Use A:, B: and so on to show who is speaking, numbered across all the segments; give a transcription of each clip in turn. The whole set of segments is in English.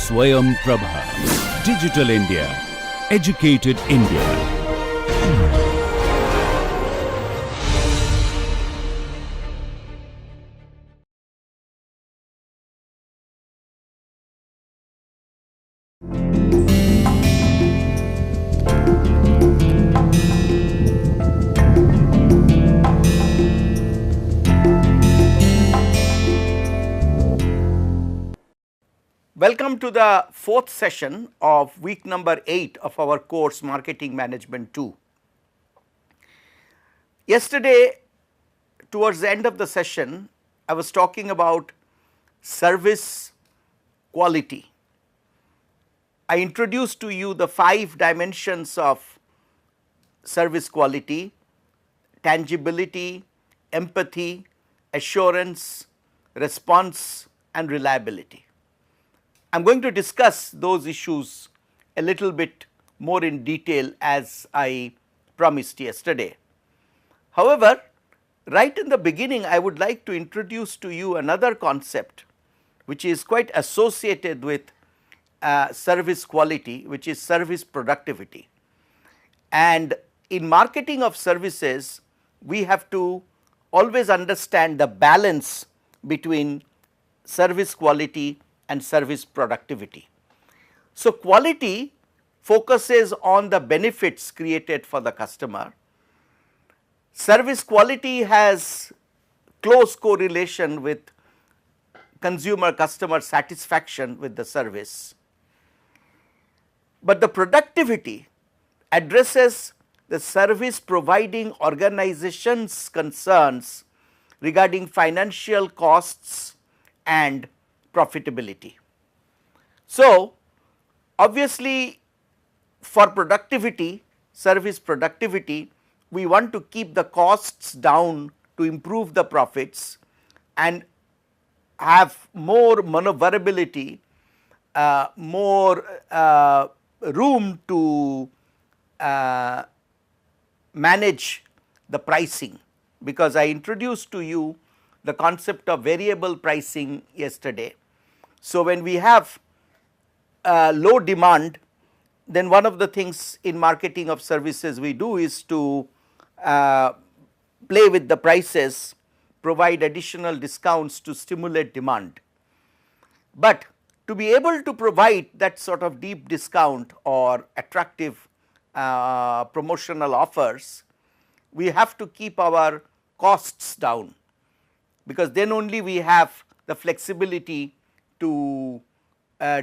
A: Swayam Prabha. Digital India. Educated India.
B: Welcome to the fourth session of week number 8 of our course Marketing Management 2. Yesterday, towards the end of the session, I was talking about service quality. I introduced to you the 5 dimensions of service quality: tangibility, empathy, assurance, response, and reliability. I am going to discuss those issues a little bit more in detail as I promised yesterday. However, right in the beginning I would like to introduce to you another concept which is quite associated with service quality, which is service productivity. And in marketing of services, we have to always understand the balance between service quality and service productivity. So, quality focuses on the benefits created for the customer. Service quality has close correlation with consumer customer satisfaction with the service. But the productivity addresses the service providing organization's concerns regarding financial costs and profitability. So, obviously for productivity, service productivity, we want to keep the costs down to improve the profits and have more maneuverability, more room to manage the pricing, because I introduced to you the concept of variable pricing yesterday. So, when we have low demand, then one of the things in marketing of services we do is to play with the prices, provide additional discounts to stimulate demand. But to be able to provide that sort of deep discount or attractive promotional offers, we have to keep our costs down, because then only we have the flexibility to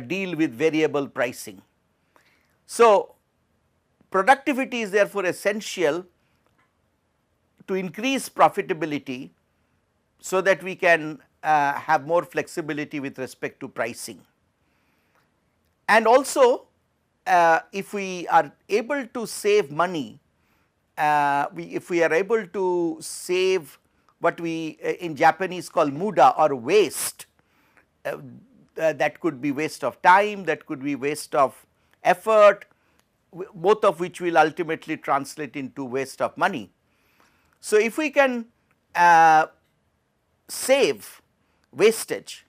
B: deal with variable pricing. So, productivity is therefore essential to increase profitability, so that we can have more flexibility with respect to pricing. And also, if we are able to save money, if we are able to save what we in Japanese call muda or waste, that could be waste of time, that could be waste of effort, both of which will ultimately translate into waste of money. So, if we can save wastage,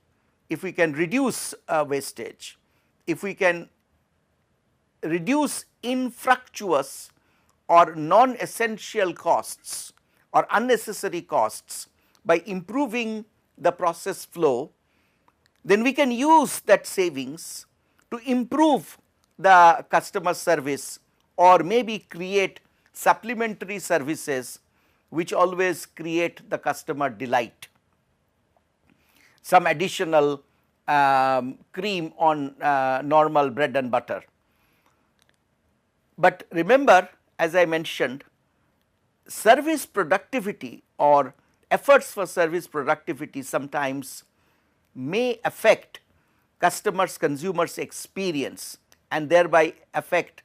B: if we can reduce wastage, if we can reduce infructuous or non-essential costs or unnecessary costs by improving the process flow, then we can use that savings to improve the customer service, or maybe create supplementary services which always create the customer delight. Some additional cream on normal bread and butter. But remember, as I mentioned, service productivity or efforts for service productivity sometimes may affect consumers' experience and thereby affect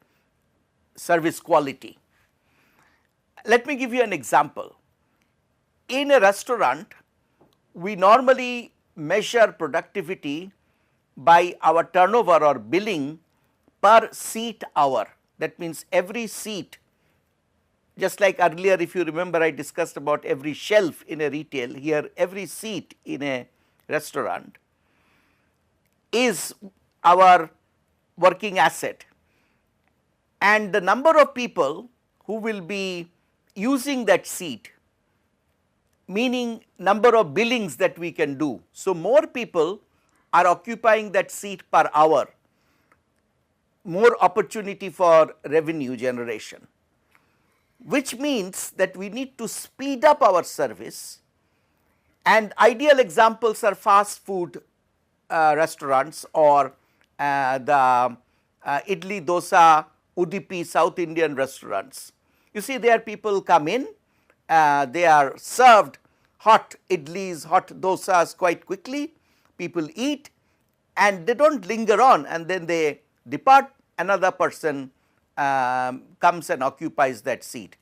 B: service quality. Let me give you an example. In a restaurant, we normally measure productivity by our turnover or billing per seat hour. That means every seat, just like earlier, if you remember, I discussed about every shelf in a retail, here every seat in a restaurant is our working asset, and the number of people who will be using that seat, meaning number of billings that we can do. So, more people are occupying that seat per hour, more opportunity for revenue generation, which means that we need to speed up our service, and ideal examples are fast food restaurants or the idli dosa Udupi South Indian restaurants. You see, there people come in, they are served hot idlis, hot dosas quite quickly, people eat and they do not linger on, and then they depart, another person comes and occupies that seat.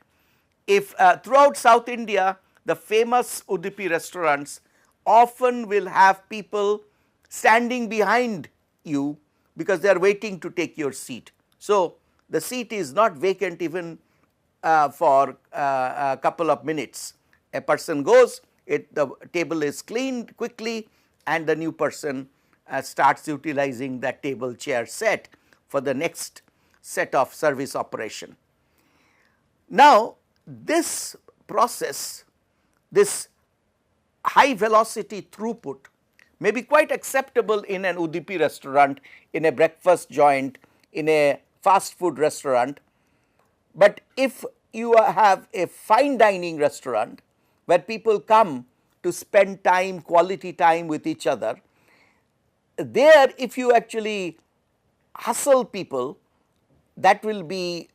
B: If throughout South India, the famous Udupi restaurants often will have people standing behind you because they are waiting to take your seat. So, the seat is not vacant even for a couple of minutes. A person goes, the table is cleaned quickly, and the new person starts utilizing that table chair set for the next set of service operation. Now, this process, this high velocity throughput may be quite acceptable in an Udupi restaurant, in a breakfast joint, in a fast food restaurant, but if you have a fine dining restaurant where people come to spend time, quality time with each other, there if you actually hustle people, that will be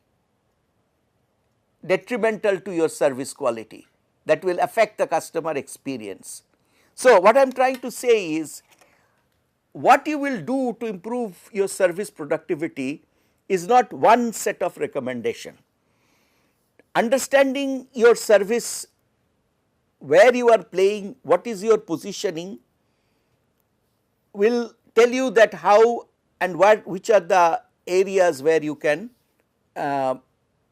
B: detrimental to your service quality, that will affect the customer experience. So, what I am trying to say is, what you will do to improve your service productivity is not one set of recommendation. Understanding your service, where you are playing, what is your positioning, will tell you that how and which are the areas where you can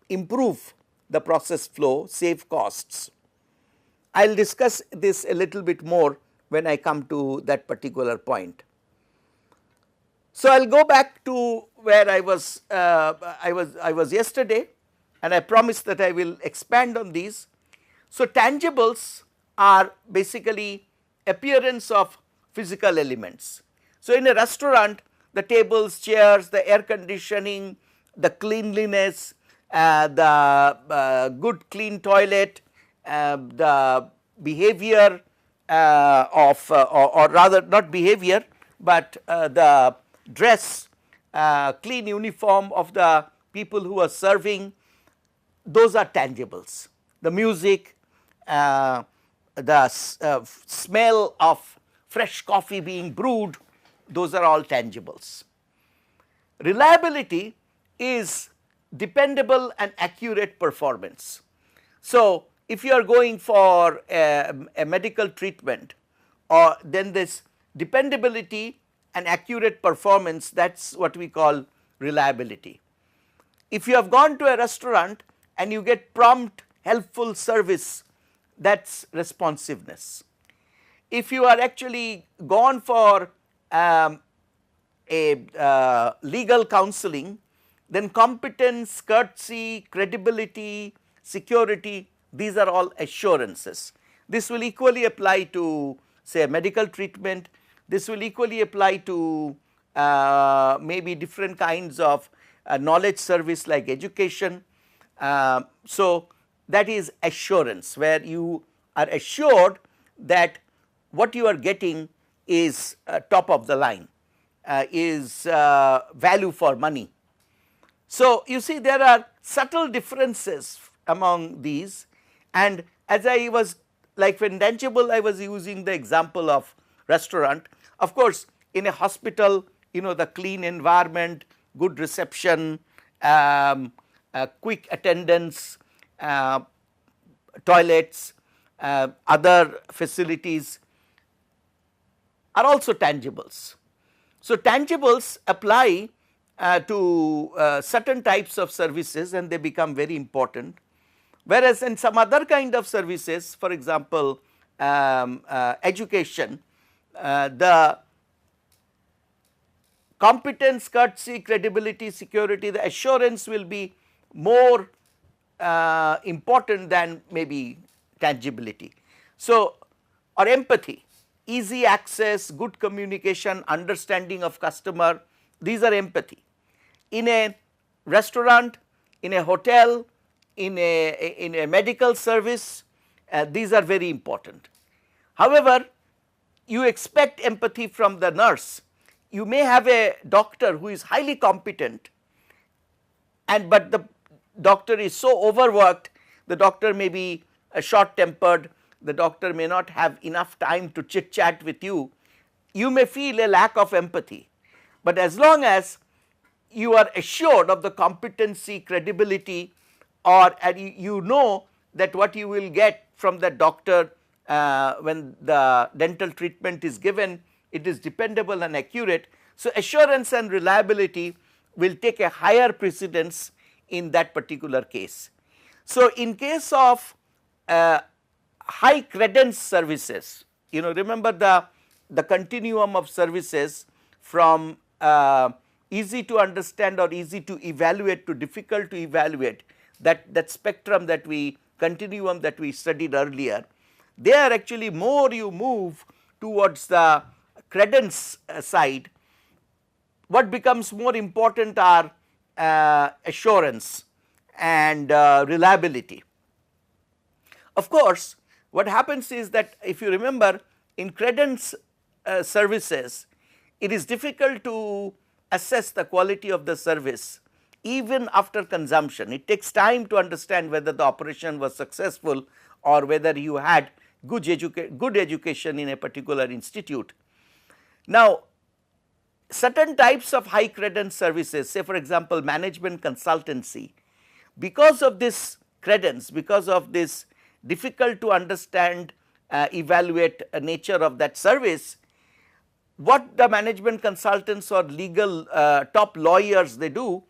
B: improve the process flow, save costs. I will discuss this a little bit more when I come to that particular point. So, I will go back to where I was yesterday, and I promise that I will expand on these. So, tangibles are basically appearance of physical elements. So, in a restaurant, the tables, chairs, the air conditioning, the cleanliness, the good clean toilet, the behavior or rather not behavior, but the dress, clean uniform of the people who are serving, those are tangibles. The music, the smell of fresh coffee being brewed, those are all tangibles. Reliability is dependable and accurate performance. So, if you are going for a medical treatment, or then this dependability and accurate performance, that is what we call reliability. If you have gone to a restaurant and you get prompt helpful service, that is responsiveness. If you are actually gone for legal counseling, then competence, courtesy, credibility, security, these are all assurances. This will equally apply to say a medical treatment, this will equally apply to maybe different kinds of knowledge service like education. So, that is assurance, where you are assured that what you are getting is top of the line, is value for money. So, you see there are subtle differences among these, and as I was like when tangible, I was using the example of restaurant. Of course, in a hospital, the clean environment, good reception, quick attendance, toilets, other facilities are also tangibles. So, tangibles apply to certain types of services and they become very important, whereas in some other kind of services, for example, education, the competence, courtesy, credibility, security, the assurance will be more important than maybe tangibility. So, or empathy, easy access, good communication, understanding of customer, these are empathy. In a restaurant, in a hotel, in a medical service, these are very important. However, you expect empathy from the nurse. You may have a doctor who is highly competent, and but the doctor is so overworked, the doctor may be short tempered, the doctor may not have enough time to chit chat with you. You may feel a lack of empathy, but as long as you are assured of the competency, credibility, or you know that what you will get from the doctor when the dental treatment is given, it is dependable and accurate. So, assurance and reliability will take a higher precedence in that particular case. So, in case of high credence services, you know, remember the continuum of services from easy to understand or easy to evaluate to difficult to evaluate, that spectrum that we continuum that we studied earlier. There actually more you move towards the credence side, what becomes more important are assurance and reliability. Of course, what happens is that if you remember in credence services, it is difficult to assess the quality of the service even after consumption. It takes time to understand whether the operation was successful or whether you had good education in a particular institute. Now, certain types of high credence services, say for example management consultancy, because of this credence, because of this difficult to understand, evaluate nature of that service, what the management consultants or legal top lawyers they do,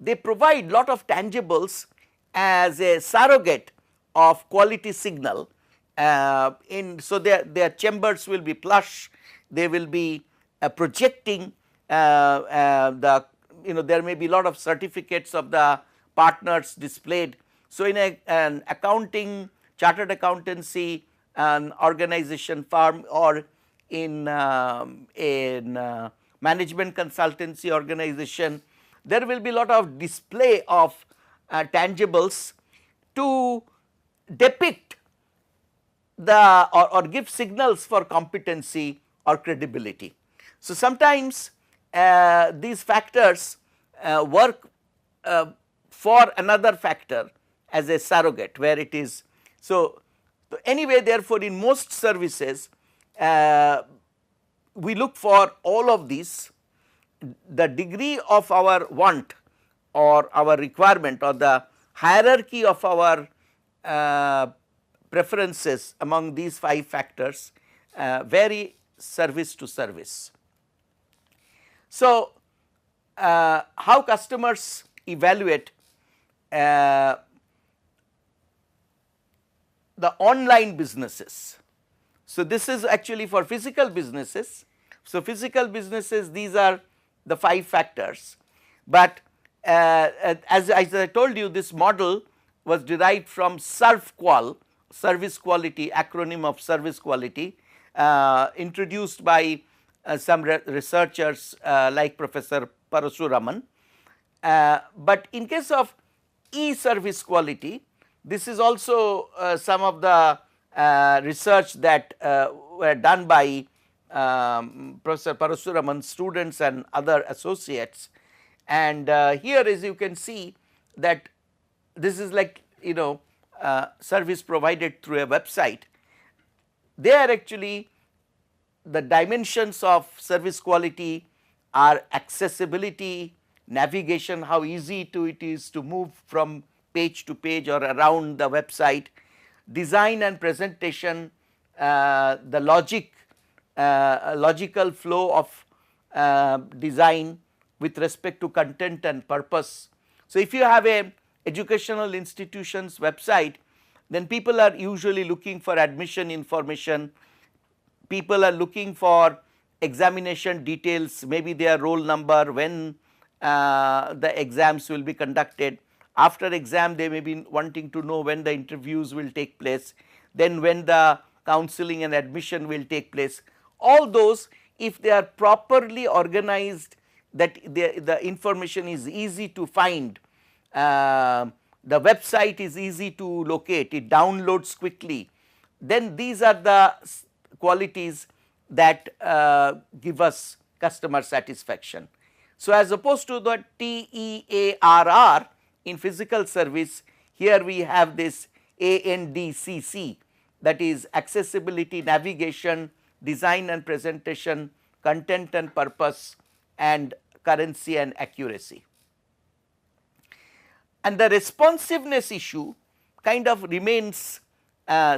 B: they provide lot of tangibles as a surrogate of quality signal. So their chambers will be plush, they will be projecting the, you know, there may be lot of certificates of the partners displayed. So in an accounting, chartered accountancy, an organization firm, or in management consultancy organization, there will be lot of display of tangibles to depict the or give signals for competency or credibility. So, sometimes these factors work for another factor as a surrogate where it is. So, anyway, therefore, in most services we look for all of these. The degree of our want or our requirement or the hierarchy of our preferences among these 5 factors vary service to service. So, how customers evaluate the online businesses. So, this is actually for physical businesses. So, physical businesses, these are the 5 factors, but as I told you, this model was derived from SERVQUAL, service quality, acronym of service quality, introduced by some researchers like Professor Parasuraman. But in case of e-service quality, this is also some of the research that were done by Professor Parasuraman's students and other associates. And here, as you can see, that this is like, you know, service provided through a website. They are actually the dimensions of service quality are accessibility, navigation, how easy it is to move from page to page or around the website, design and presentation, the logical flow of design with respect to content and purpose. So, if you have a educational institution's website, then people are usually looking for admission information, people are looking for examination details, maybe their roll number, when the exams will be conducted. After exam they may be wanting to know when the interviews will take place, then when the counseling and admission will take place. All those, if they are properly organized, that the information is easy to find, the website is easy to locate, it downloads quickly, then these are the qualities that give us customer satisfaction. So, as opposed to the TEARR in physical service, here we have this ANDCC, that is accessibility, navigation, design and presentation, content and purpose, and currency and accuracy. And the responsiveness issue kind of remains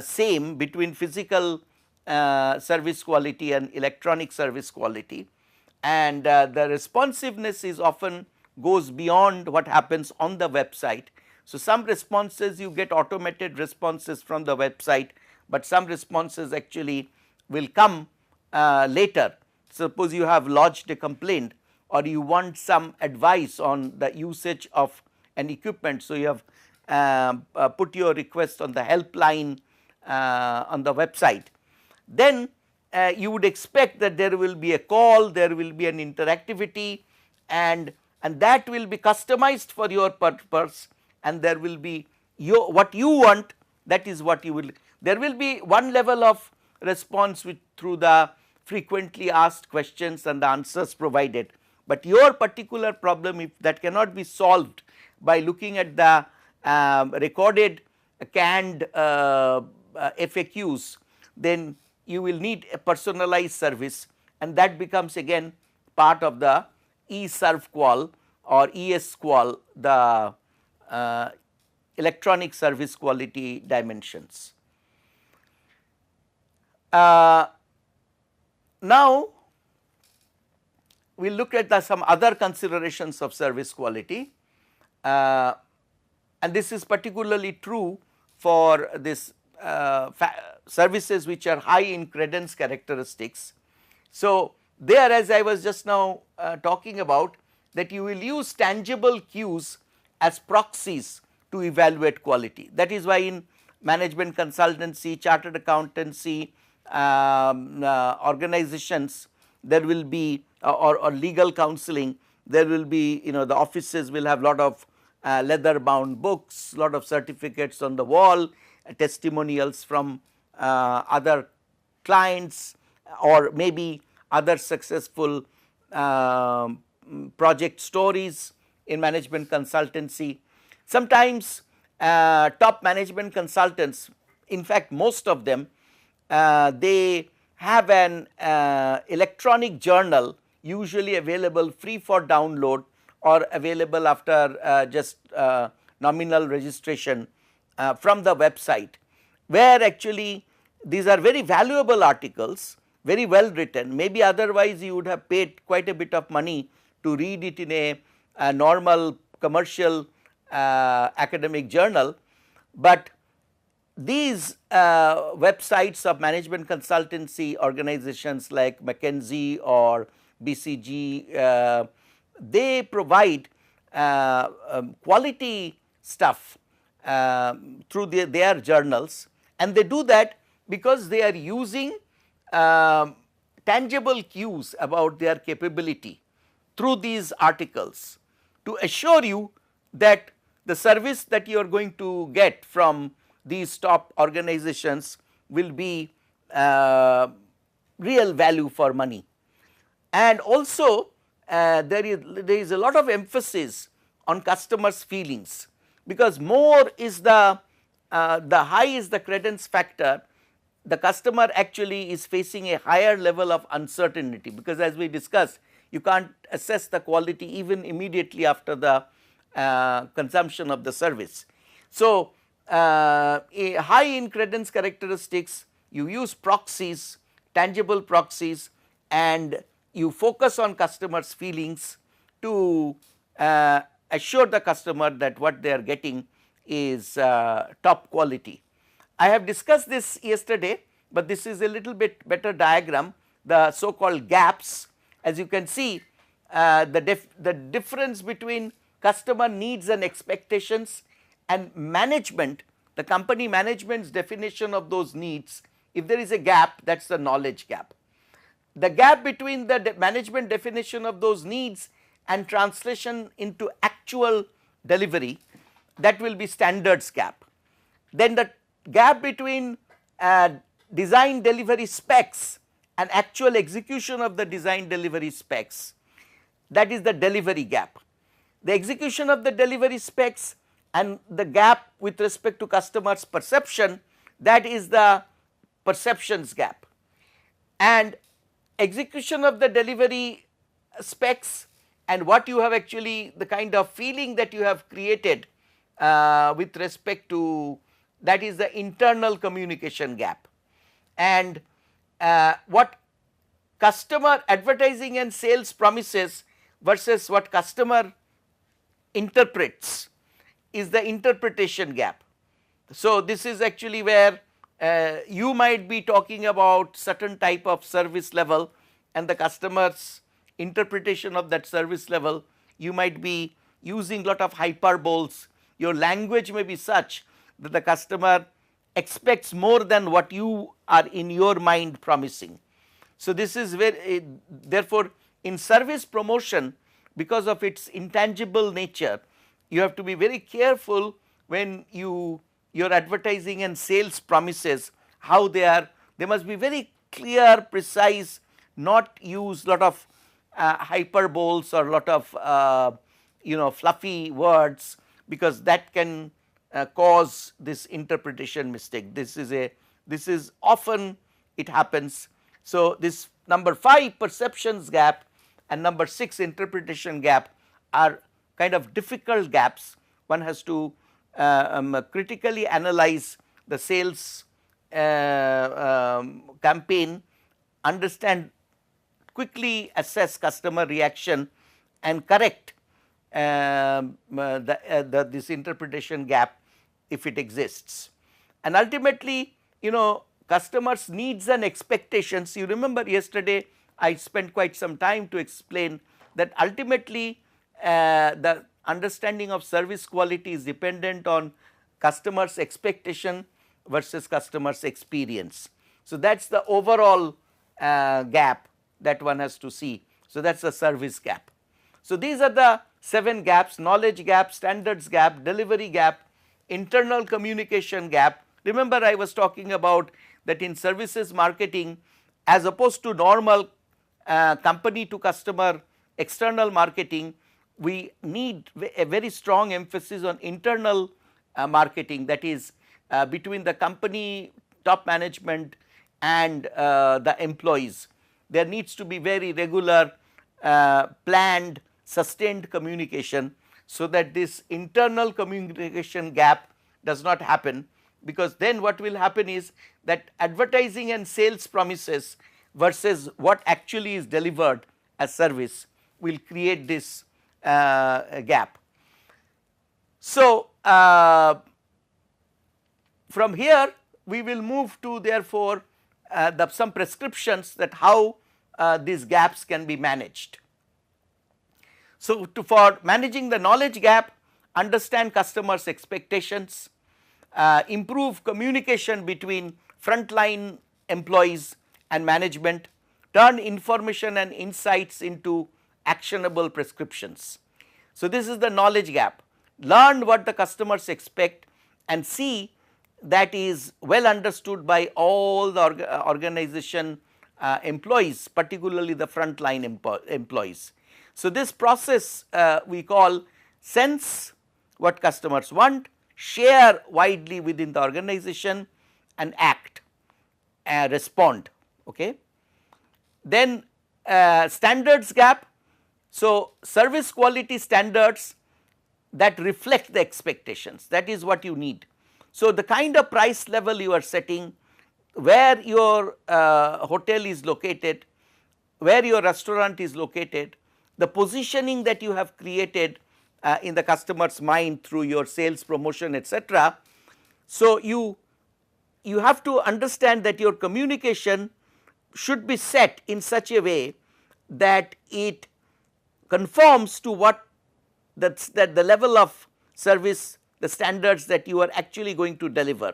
B: same between physical service quality and electronic service quality, and the responsiveness is often goes beyond what happens on the website. So, some responses you get automated responses from the website, but some responses actually will come later. Suppose you have lodged a complaint or you want some advice on the usage of an equipment. So, you have put your request on the helpline on the website, then you would expect that there will be a call, there will be an interactivity, and that will be customized for your purpose, and there will be what you want, that is what you will. There will be one level of response through the frequently asked questions and the answers provided, but your particular problem, if that cannot be solved by looking at the recorded canned FAQs, then you will need a personalized service, and that becomes again part of the eServ qual or ES qual, the electronic service quality dimensions. Now, we will look at some other considerations of service quality, and this is particularly true for this services which are high in credence characteristics. So, there, as I was just now talking about, that you will use tangible cues as proxies to evaluate quality. That is why in management consultancy, chartered accountancy organizations, there will be or legal counseling, there will be, the offices will have lot of leather bound books, lot of certificates on the wall, testimonials from other clients, or maybe other successful project stories in management consultancy. Sometimes top management consultants, in fact most of them, they have an electronic journal usually available free for download or available after just nominal registration from the website, where actually these are very valuable articles, very well written. Maybe otherwise you would have paid quite a bit of money to read it in a normal commercial academic journal, but these websites of management consultancy organizations like McKinsey or BCG, they provide quality stuff through their journals, and they do that because they are using tangible cues about their capability through these articles to assure you that the service that you are going to get from these top organizations will be real value for money. And also there is a lot of emphasis on customers' feelings, because more is the high is the credence factor, the customer actually is facing a higher level of uncertainty, because as we discussed, you can't assess the quality even immediately after the consumption of the service. So, a high in credence characteristics, you use proxies, tangible proxies, and you focus on customers' feelings to assure the customer that what they are getting is top quality. I have discussed this yesterday, but this is a little bit better diagram the so called gaps. As you can see, the difference between customer needs and expectations and management, the company management's definition of those needs, if there is a gap, that is the knowledge gap. The gap between the management definition of those needs and translation into actual delivery, that will be standards gap. Then the gap between design delivery specs and actual execution of the design delivery specs, that is the delivery gap. The execution of the delivery specs and the gap with respect to customers' perception, that is the perceptions gap. And execution of the delivery specs and what you have actually, the kind of feeling that you have created with respect to, that is the internal communication gap. And what customer advertising and sales promises versus what customer interprets is the interpretation gap. So, this is actually where you might be talking about certain type of service level and the customer's interpretation of that service level, you might be using lot of hyperboles, your language may be such that the customer expects more than what you are in your mind promising. So, this is where therefore, in service promotion, because of its intangible nature, you have to be very careful when your advertising and sales promises, how they are, they must be very clear, precise, not use lot of hyperboles or lot of fluffy words, because that can cause this interpretation mistake. This is often it happens. So, this number 5 perceptions gap and number 6 interpretation gap are kind of difficult gaps. One has to critically analyze the sales campaign, understand, quickly assess customer reaction and correct this interpretation gap if it exists. And ultimately, customers' needs and expectations, you remember yesterday I spent quite some time to explain that ultimately the understanding of service quality is dependent on customers' expectation versus customers' experience. So, that is the overall gap that one has to see. So, that is the service gap. So, these are the 7 gaps: knowledge gap, standards gap, delivery gap, internal communication gap. Remember, I was talking about that in services marketing, as opposed to normal company to customer external marketing, we need a very strong emphasis on internal marketing, that is between the company top management and the employees. There needs to be very regular planned sustained communication, so that this internal communication gap does not happen, because then what will happen is that advertising and sales promises versus what actually is delivered as service will create this gap. So, from here we will move to therefore some prescriptions that how these gaps can be managed. So, for managing the knowledge gap, understand customers' expectations, improve communication between frontline employees and management, turn information and insights into actionable prescriptions. So, this is the knowledge gap. Learn what the customers expect and see that is well understood by all the organization employees, particularly the frontline employees. So, this process we call sense what customers want, share widely within the organization and act, respond. Okay. Then standards gap. So, service quality standards that reflect the expectations, that is what you need. So, the kind of price level you are setting, where your hotel is located, where your restaurant is located, the positioning that you have created in the customer's mind through your sales promotion, etc. So, you have to understand that your communication should be set in such a way that it conforms to what that the level of service, the standards that you are actually going to deliver.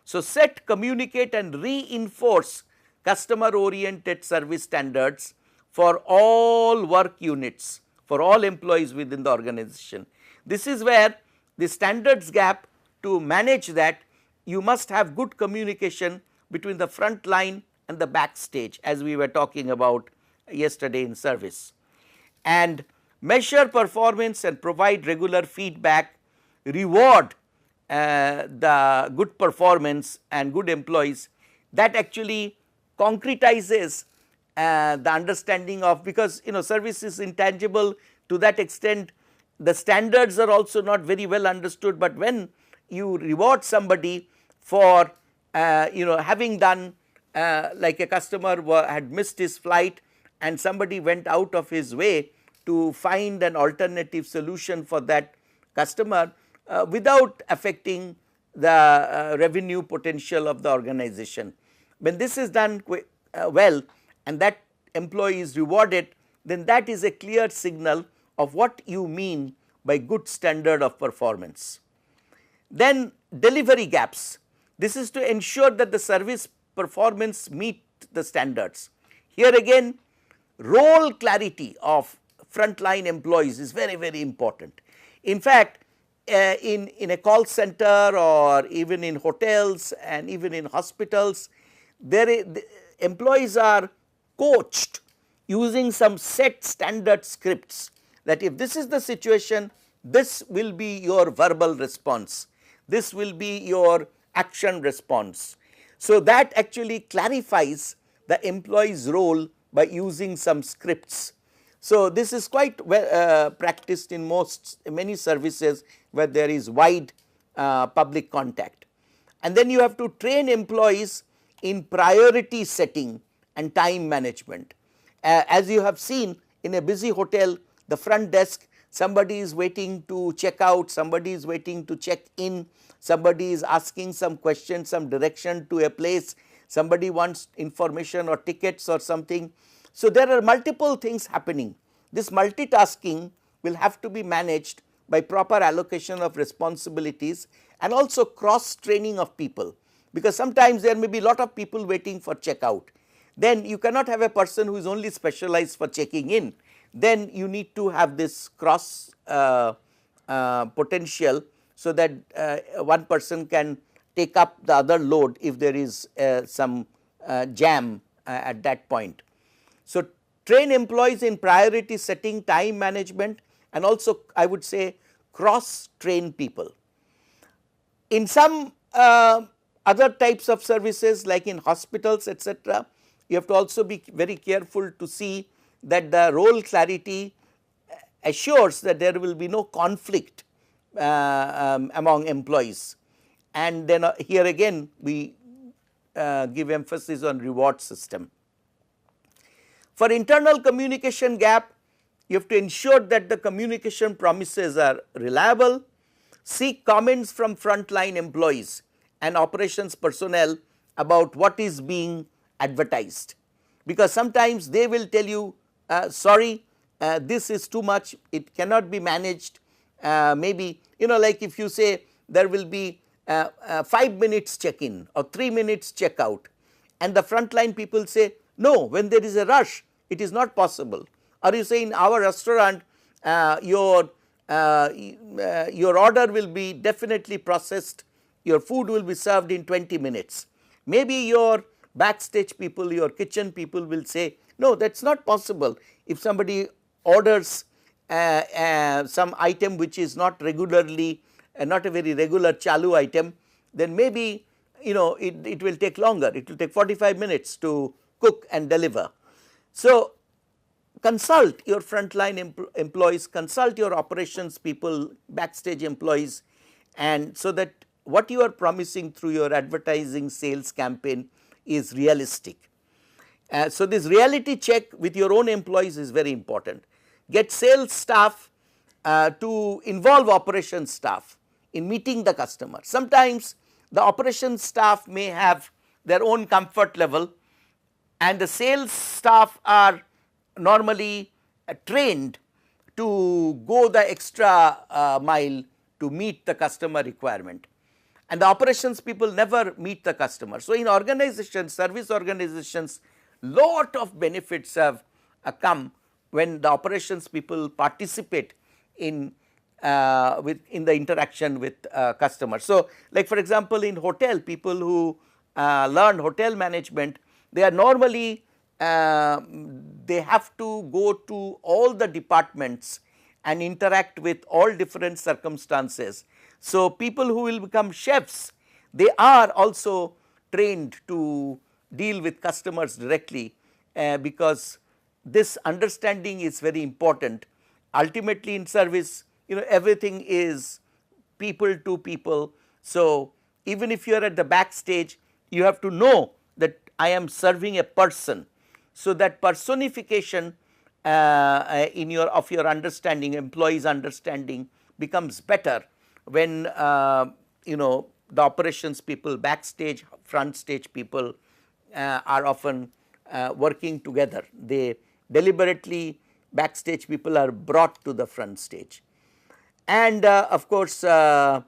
B: So, set, communicate and reinforce customer oriented service standards for all work units, for all employees within the organization. This is where the standards gap, to manage that, you must have good communication between the front line and the backstage, as we were talking about yesterday in service. And measure performance and provide regular feedback, reward the good performance and good employees. That actually concretizes the understanding of, because service is intangible to that extent, the standards are also not very well understood, but when you reward somebody for having done, like a customer had missed his flight and somebody went out of his way to find an alternative solution for that customer without affecting the revenue potential of the organization. When this is done well and that employee is rewarded, then that is a clear signal of what you mean by good standard of performance. Then delivery gaps. This is to ensure that the service performance meet the standards. Here again, role clarity of frontline employees is very, very important. In fact, in a call center or even in hotels and even in hospitals, the employees are coached using some set standard scripts, that if this is the situation, this will be your verbal response, this will be your action response. So, that actually clarifies the employee's role by using some scripts. So, this is quite well practiced in many services where there is wide public contact. And then you have to train employees in priority setting and time management. As you have seen in a busy hotel, the front desk, somebody is waiting to check out, somebody is waiting to check in, somebody is asking some question, some direction to a place, somebody wants information or tickets or something. So, there are multiple things happening. This multitasking will have to be managed by proper allocation of responsibilities and also cross training of people, because sometimes there may be lot of people waiting for checkout. Then you cannot have a person who is only specialized for checking in. Then you need to have this cross potential, so that one person can take up the other load if there is some jam at that point. So, train employees in priority setting, time management, and also I would say cross train people. In some other types of services like in hospitals, etc., you have to also be very careful to see that the role clarity assures that there will be no conflict among employees. And then here again we give emphasis on reward system. For internal communication gap, you have to ensure that the communication promises are reliable, seek comments from frontline employees and operations personnel about what is being advertised, because sometimes they will tell you sorry, this is too much, it cannot be managed. Maybe like if you say there will be 5 minutes check in or 3 minutes check out, and the frontline people say no, when there is a rush it is not possible. Or you say in our restaurant your order will be definitely processed, your food will be served in 20 minutes. Maybe your backstage people, your kitchen people will say no, that is not possible. If somebody orders some item which is not regularly not a very regular chalu item, then maybe it will take longer, it will take 45 minutes to cook and deliver. So, consult your frontline employees, consult your operations people, backstage employees, and so that what you are promising through your advertising sales campaign is realistic. So, this reality check with your own employees is very important. Get sales staff to involve operations staff in meeting the customer. Sometimes the operations staff may have their own comfort level and the sales staff are normally trained to go the extra mile to meet the customer requirement, and the operations people never meet the customer. So, in organizations, service organizations, lot of benefits have come when the operations people participate in in the interaction with customers. So, like for example, in hotel, people who learn hotel management, they are normally they have to go to all the departments and interact with all different circumstances. So, people who will become chefs, they are also trained to deal with customers directly, because this understanding is very important. Ultimately in service, everything is people to people. So, even if you are at the backstage, you have to know that I am serving a person. So, that personification in your of your understanding, employees understanding, becomes better when the operations people, backstage, front stage people are often working together. They deliberately, backstage people are brought to the front stage. And of course, ultimately,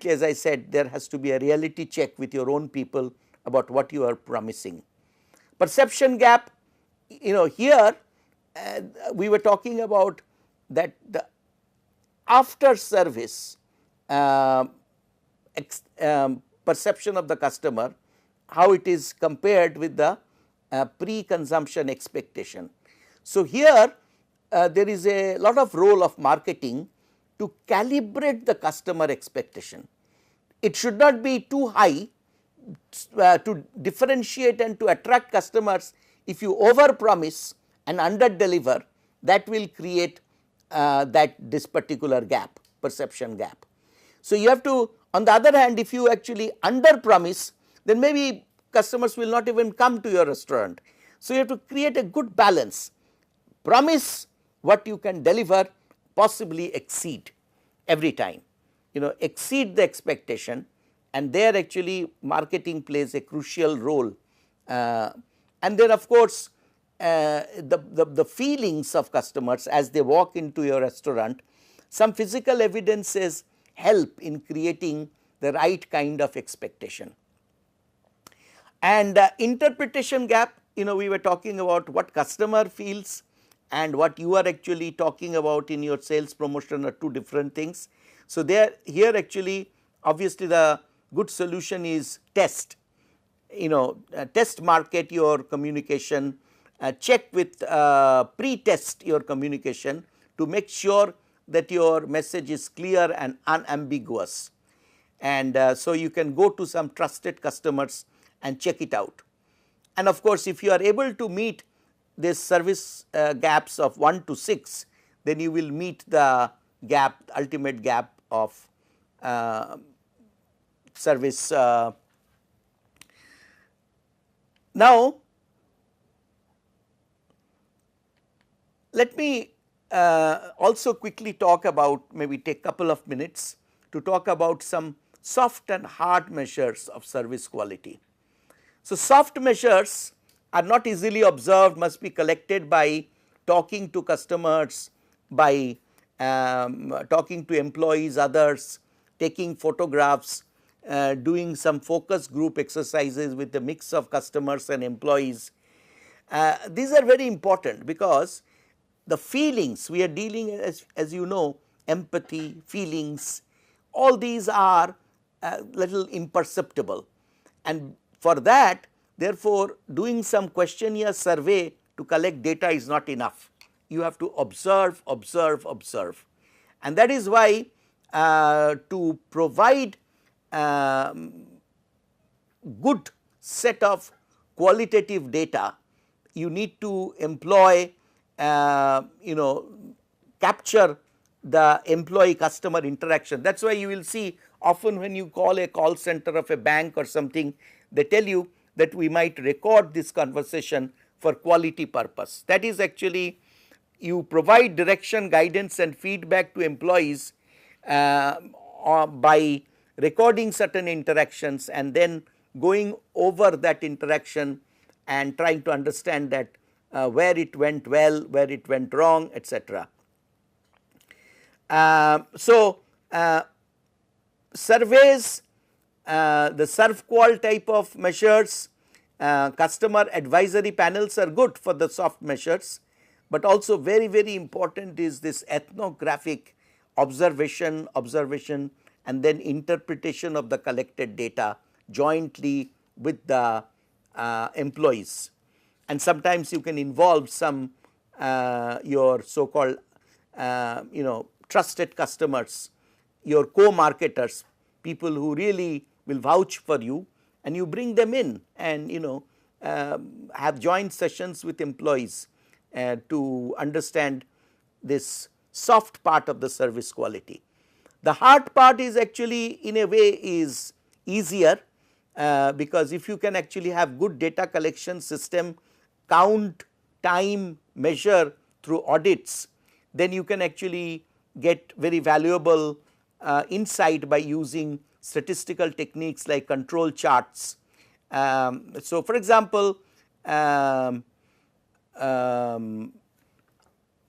B: as I said, there has to be a reality check with your own people about what you are promising. Perception gap, here we were talking about that the after service perception of the customer, how it is compared with the pre-consumption expectation. So, here there is a lot of role of marketing to calibrate the customer expectation. It should not be too high to differentiate and to attract customers. If you over promise and under deliver, that will create this particular gap, perception gap. So, you have to, on the other hand, if you actually under promise, then maybe customers will not even come to your restaurant. So, you have to create a good balance, promise what you can deliver, possibly exceed every time, exceed the expectation, and there actually marketing plays a crucial role. And then of course, the feelings of customers as they walk into your restaurant, some physical evidences help in creating the right kind of expectation. And interpretation gap, we were talking about what customer feels and what you are actually talking about in your sales promotion are two different things. So, here actually obviously the good solution is test, test market your communication, check with pre-test your communication to make sure that your message is clear and unambiguous. And so, you can go to some trusted customers and check it out. And of course, if you are able to meet this service gaps of 1 to 6, then you will meet the gap, ultimate gap of service. Now, let me also quickly talk about, maybe take a couple of minutes to talk about some soft and hard measures of service quality. So, soft measures are not easily observed, must be collected by talking to customers, by talking to employees, others, taking photographs, doing some focus group exercises with a mix of customers and employees. These are very important because the feelings we are dealing, as you know, empathy, feelings, all these are little imperceptible, and for that, therefore, doing some questionnaire survey to collect data is not enough. You have to observe, observe, observe, and that is why to provide good set of qualitative data, you need to employ capture the employee customer interaction. That is why you will see often when you call a call center of a bank or something, they tell you that we might record this conversation for quality purpose. That is actually, you provide direction, guidance and feedback to employees by recording certain interactions and then going over that interaction and trying to understand that where it went well, where it went wrong, etc. Surveys, the SurvQual type of measures, customer advisory panels are good for the soft measures, but also very important is this ethnographic observation and then interpretation of the collected data jointly with the employees. And sometimes you can involve some your so called trusted customers, your co-marketers, people who really will vouch for you, and you bring them in and have joint sessions with employees to understand this soft part of the service quality. The hard part is actually in a way is easier because if you can actually have good data collection system, count, time, measure through audits, then you can actually get very valuable insight by using statistical techniques like control charts. So, for example,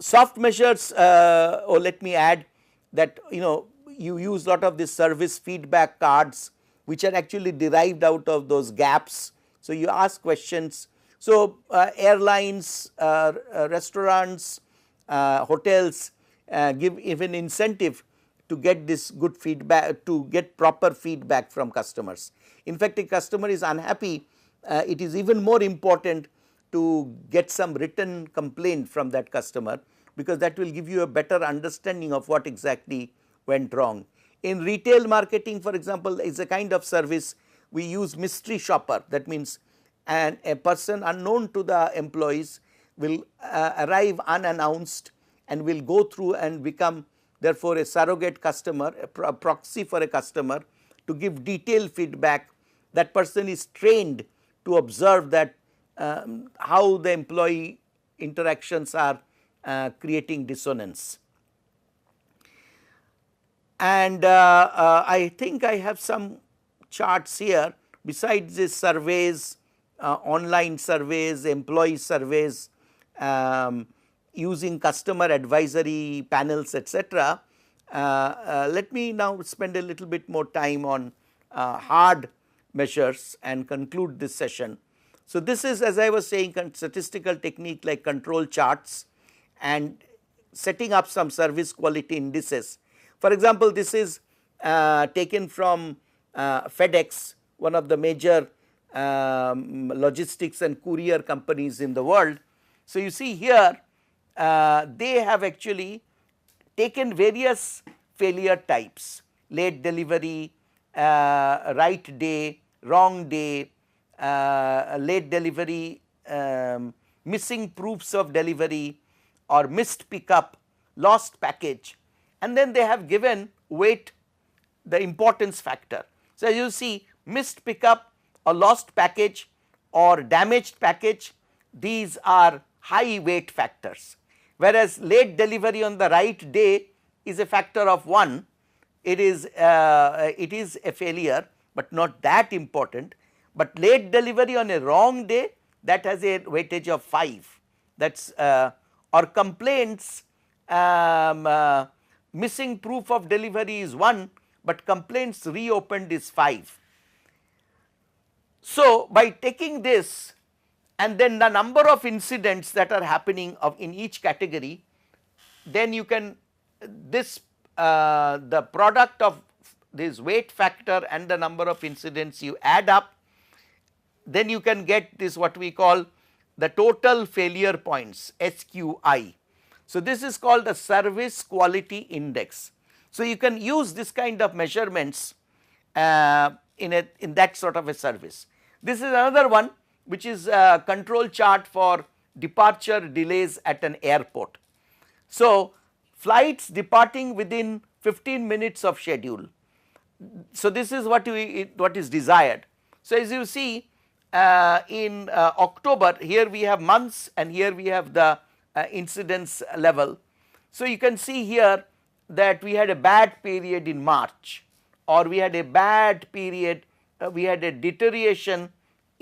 B: soft measures, or let me add that you use lot of these service feedback cards which are actually derived out of those gaps. So, you ask questions. So, airlines, restaurants, hotels give even incentive to get this good feedback, to get proper feedback from customers. In fact, a customer is unhappy, it is even more important to get some written complaint from that customer, because that will give you a better understanding of what exactly went wrong. In retail marketing, for example, is a kind of service we use mystery shopper. That means a person unknown to the employees will arrive unannounced and will go through and become therefore a surrogate customer, a proxy for a customer to give detailed feedback. That person is trained to observe that how the employee interactions are creating dissonance. And I think I have some charts here besides these surveys, online surveys, employee surveys, using customer advisory panels, etc. Let me now spend a little bit more time on hard measures and conclude this session. So, this is, as I was saying, statistical technique like control charts and setting up some service quality indices. For example, this is taken from FedEx, one of the major logistics and courier companies in the world. So, you see here they have actually taken various failure types: late delivery, right day, wrong day, late delivery, missing proofs of delivery or missed pickup, lost package, and then they have given weight the importance factor. So, as you see, missed pickup or lost package or damaged package, these are high weight factors, whereas late delivery on the right day is a factor of 1. It is a failure, but not that important. But late delivery on a wrong day, that has a weightage of 5. That is or complaints, missing proof of delivery is 1, but complaints reopened is 5. So, by taking this and then the number of incidents that are happening in each category, then you can the product of this weight factor and the number of incidents you add up, then you can get this what we call the total failure points, SQI. So, this is called the service quality index. So, you can use this kind of measurements in that sort of a service. This is another one which is a control chart for departure delays at an airport. So, flights departing within 15 minutes of schedule. So, this is what is desired. So, as you see in October, here we have months and here we have the incidence level. So, you can see here that we had a bad period in March, or we had a bad period, we had a deterioration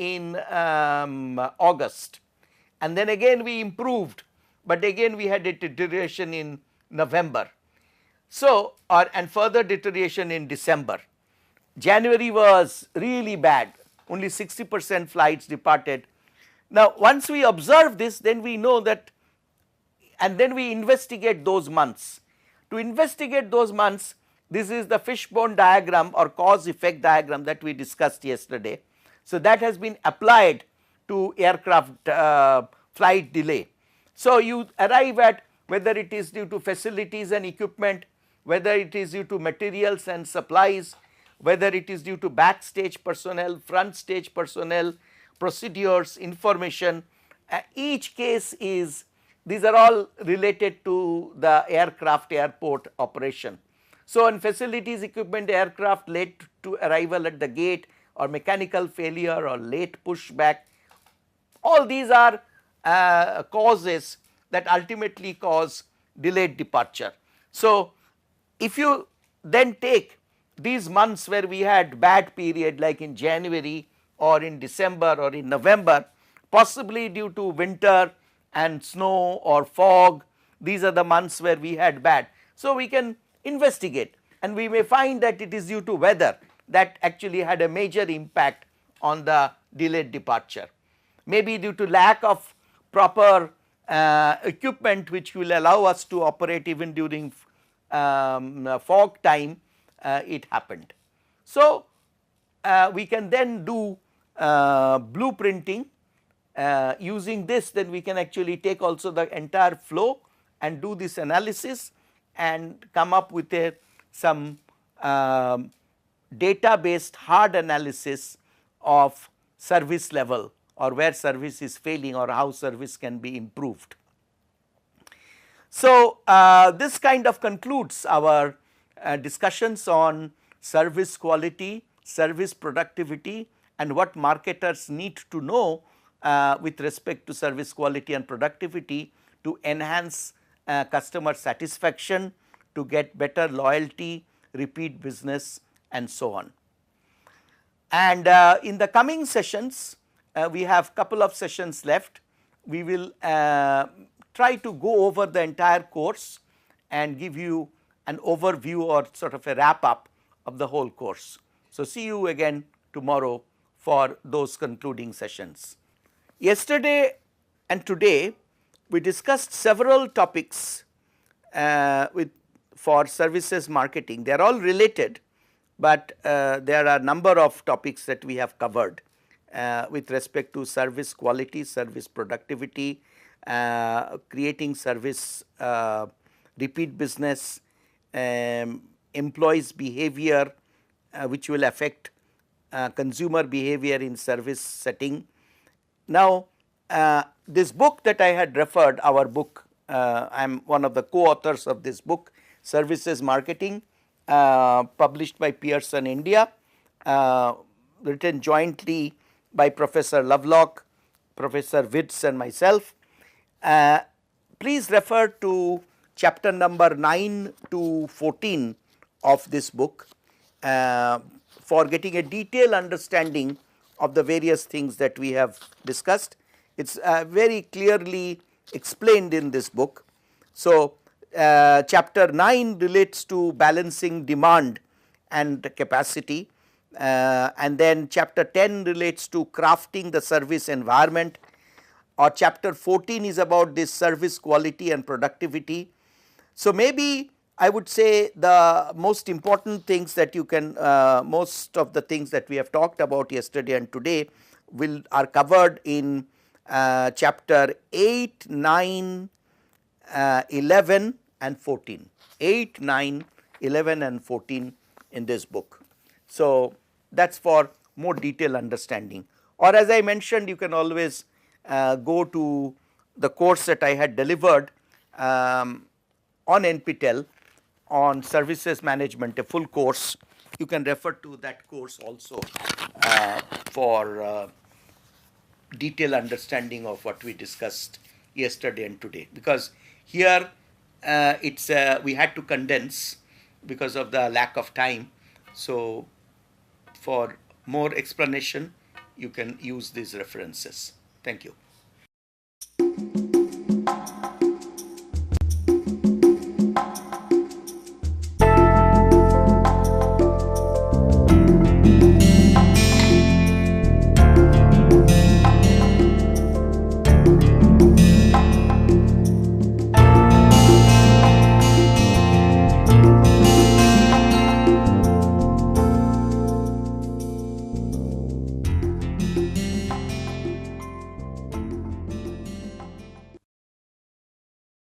B: in August, and then again we improved, but again we had a deterioration in November. So, and further deterioration in December. January was really bad, only 60% flights departed. Now, once we observe this, then we know that, and then we investigate those months. To investigate those months, this is the fishbone diagram or cause effect diagram that we discussed yesterday. So, that has been applied to aircraft flight delay. So, you arrive at whether it is due to facilities and equipment, whether it is due to materials and supplies, whether it is due to backstage personnel, front stage personnel, procedures, information. Each case is, these are all related to the aircraft airport operation. So, on facilities, equipment, aircraft late to arrival at the gate, or mechanical failure, or late pushback, all these are causes that ultimately cause delayed departure. So, if you then take these months where we had bad period, like in January or in December or in November, possibly due to winter and snow or fog, these are the months where we had bad. So, we can investigate, and we may find that it is due to weather that actually had a major impact on the delayed departure. Maybe due to lack of proper equipment which will allow us to operate even during fog time, it happened. So, we can then do blueprinting. Using this, then we can actually take also the entire flow and do this analysis and come up with some data based hard analysis of service level, or where service is failing, or how service can be improved. So, this kind of concludes our discussions on service quality, service productivity, and what marketers need to know with respect to service quality and productivity to enhance customer satisfaction, to get better loyalty, repeat business, and so on. And in the coming sessions, we have couple of sessions left. We will try to go over the entire course and give you an overview or sort of a wrap up of the whole course. So, see you again tomorrow for those concluding sessions. Yesterday and today we discussed several topics for services marketing. They are all related, but there are a number of topics that we have covered with respect to service quality, service productivity, creating service repeat business, employees behavior which will affect consumer behavior in service setting. Now, this book that I had referred, our book, I am one of the co-authors of this book, Services Marketing, published by Pearson India, written jointly by Professor Lovelock, Professor Witz and myself. Please refer to chapter number 9 to 14 of this book for getting a detailed understanding of the various things that we have discussed. It is very clearly explained in this book. So, chapter 9 relates to balancing demand and capacity, and then chapter 10 relates to crafting the service environment, or chapter 14 is about this service quality and productivity. So, maybe I would say the most important things that you can, most of the things that we have talked about yesterday and today are covered in chapter 8, 9, 11 and 14, 8, 9, 11 and 14 in this book. So, that is for more detailed understanding, or as I mentioned, you can always go to the course that I had delivered on NPTEL on services management, a full course. You can refer to that course also for detailed understanding of what we discussed yesterday and today, because here it's we had to condense because of the lack of time. So, for more explanation, you can use these references. Thank you.